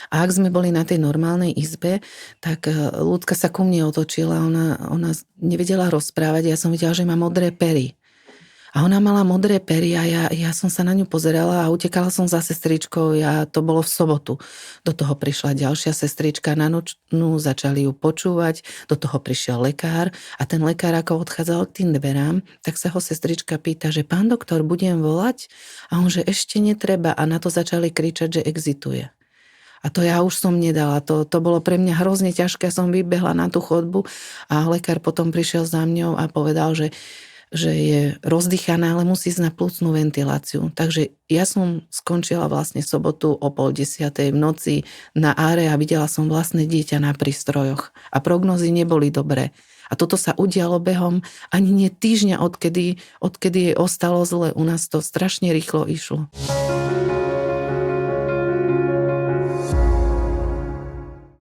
A ak sme boli na tej normálnej izbe, tak Ľudka sa ku mne otočila, ona nevedela rozprávať, ja som videla, že má modré pery. A ona mala modré pery a ja som sa na ňu pozerala a utekala som za sestričkou, to bolo v sobotu. Do toho prišla ďalšia sestrička na nočnú, začali ju počúvať, do toho prišiel lekár a ten lekár, ako odchádzal k tým dverám, tak sa ho sestrička pýta, že pán doktor, budem volať? A on, že ešte netreba a na to začali kričať, že exituje. A to ja už som nedala, to bolo pre mňa hrozne ťažké, som vybehla na tú chodbu a lekár potom prišiel za mňou a povedal, že je rozdýchaná, ale musí ísť na plúcnú ventiláciu. Takže ja som skončila vlastne sobotu o 9:30 v noci na áre a videla som vlastné dieťa na prístrojoch. A prognozy neboli dobré. A toto sa udialo behom ani nie týždňa, odkedy jej ostalo zle. U nás to strašne rýchlo išlo.